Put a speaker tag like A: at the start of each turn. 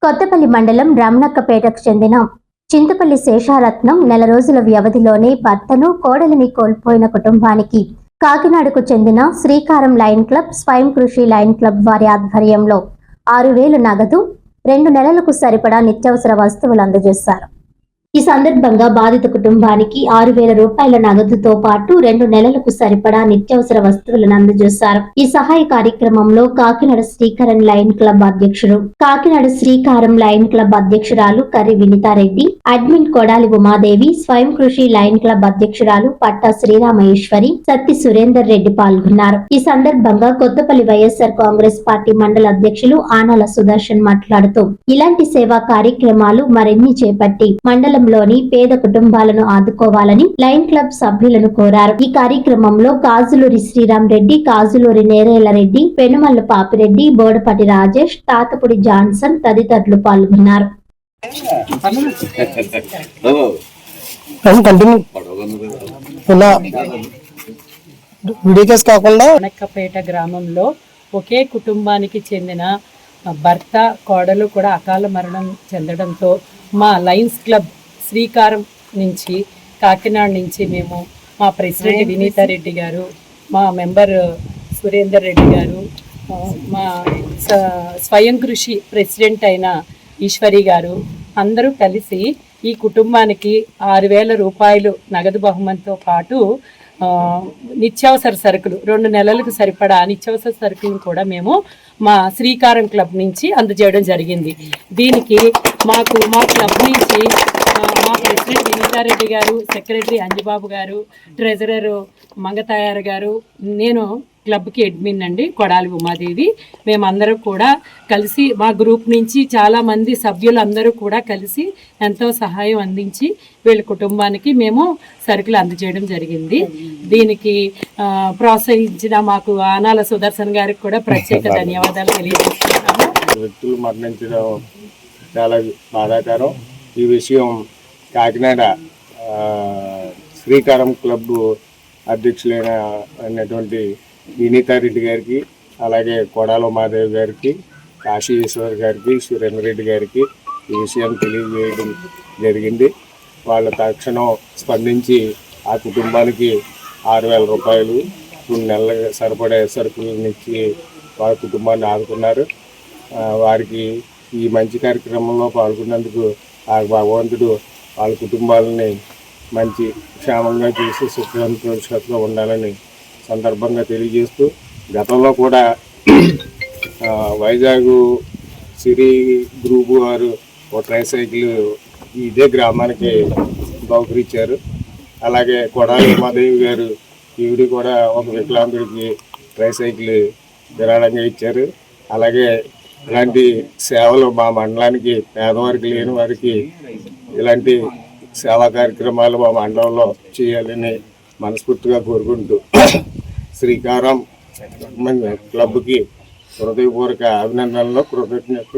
A: కొత్తపల్లి మండలం రమణక్కపేటకు చెందిన చింతపల్లి శేషారత్నం నెల రోజుల వ్యవధిలోనే భర్తను కోడలిని కోల్పోయిన కుటుంబానికి కాకినాడకు చెందిన శ్రీకారం లయన్ క్లబ్ స్వయం కృషి లయన్ క్లబ్ వారి ఆధ్వర్యంలో 6,000 నగదు 2 నెలలకు సరిపడా నిత్యావసర వస్తువులు అందజేశారు. ఈ సందర్భంగా బాధిత కుటుంబానికి 6,000 రూపాయల నగదుతో పాటు 2 నెలలకు సరిపడా నిత్యావసర వస్తువులను అందజేశారు. ఈ సహాయ కార్యక్రమంలో కాకినాడ శ్రీకారం లయన్ క్లబ్ అధ్యక్షుడు, కాకినాడ శ్రీకారం లయన్ క్లబ్ అధ్యక్షురాలు కర్రి వినితారెడ్డి, అడ్మిన్ కొడాలి ఉమాదేవి, స్వయం కృషి లయన్ క్లబ్ అధ్యక్షురాలు పట్టా శ్రీరామేశ్వరి, సత్తి సురేందర్ రెడ్డి పాల్గొన్నారు. ఈ సందర్భంగా కొత్తపల్లి వైఎస్ఆర్ కాంగ్రెస్ పార్టీ మండల అధ్యక్షులు ఆనాల సుదర్శన్ మాట్లాడుతూ ఇలాంటి సేవా కార్యక్రమాలు మరిన్ని చేపట్టి మండలంలోని పేద కుటుంబాలను ఆదుకోవాలని లయన్ క్లబ్ సభ్యులను కోరారు. ఈ కార్యక్రమంలో కాజులూరి శ్రీరామ్ రెడ్డి, కాజులూరి నేరేళ్ల రెడ్డి, పెనుమల్ల పాపిరెడ్డి, బోడపాటి రాజేష్, తాతపుడి జాన్సన్ తదితరులు పాల్గొన్నారు.
B: రమణక్కపేట గ్రామంలో ఒకే కుటుంబానికి చెందిన భర్త కోడలు కూడా అకాల మరణం చెందడంతో మా లయన్స్ క్లబ్ శ్రీకారం నుంచి కాకినాడ నుంచి మేము మా ప్రెసిడెంట్ వినీతారెడ్డి గారు, మా మెంబర్ సురేందర్ రెడ్డి గారు, మా స్వయం కృషి ప్రెసిడెంట్ అయిన ఈశ్వరి గారు అందరూ కలిసి ఈ కుటుంబానికి 6,000 రూపాయలు నగదు బహుమతితో పాటు నిత్యావసర సరుకులు 2 నెలలకు సరిపడా నిత్యావసర సరుకులను కూడా మేము మా శ్రీకారం క్లబ్ నుంచి అందజేయడం జరిగింది. దీనికి మా క్లబ్ నుంచి మా ప్రెసిడెంట్ వినీతారెడ్డి గారు, సెక్రటరీ అంజిబాబు గారు, ట్రెజరర్ మంగతాయారు గారు, నేను క్లబ్కి అడ్మిన్ అండి కొడాలి ఉమాదేవి, మేమందరం కూడా కలిసి మా గ్రూప్ నుంచి చాలామంది సభ్యులందరూ కూడా కలిసి ఎంతో సహాయం అందించి వీళ్ళ కుటుంబానికి మేము సరుకులు అందజేయడం జరిగింది. దీనికి ప్రోత్సహించిన మాకు ఆనాల సుదర్శన్ గారికి కూడా ప్రత్యేక ధన్యవాదాలు తెలియజేస్తున్నాము.
C: వ్యక్తులు మరణించడం చాలా బాధాకరం. ఈ విషయం కాకినాడ శ్రీకారం క్లబ్ అధ్యక్షులైనటువంటి వినీతారెడ్డి గారికి, అలాగే కొడాల మాదేవి గారికి, కాశీ ఈశ్వర్ గారికి, సురేందర్ రెడ్డి గారికి ఈ విషయం తెలియజేయడం జరిగింది. వాళ్ళ తక్షణం స్పందించి ఆ కుటుంబానికి 6,000 రూపాయలు 2 నెలలకు సరిపడే సరుకులను ఇచ్చి వాళ్ళ కుటుంబాన్ని ఆదుకున్నారు. వారికి ఈ మంచి కార్యక్రమంలో పాల్గొన్నందుకు ఆ భగవంతుడు వాళ్ళ కుటుంబాలని మంచి క్షేమంగా చేసి సుఖంగా ఉండాలని సందర్భంగా తెలియజేస్తూ, గతంలో కూడా వైజాగ్ సిరి గ్రూప్ వారు ఒక ట్రైసైకిల్ ఇదే గ్రామానికి బహుకరించారు. అలాగే కొడాలి ఉమాదేవి గారు ఈవిడి కూడా ఒక వికలాంగుడికి ట్రైసైకిల్ విరాళంగా ఇచ్చారు. అలాగే ఇలాంటి సేవలు మా మండలానికి పేదవారికి లేని వారికి ఇలాంటి సేవా కార్యక్రమాలు మా మండలంలో చేయాలని మనస్ఫూర్తిగా కోరుకుంటూ శ్రీకారం క్లబ్కి హృదయపూర్వక అభినందనలు, కృతజ్ఞతలు.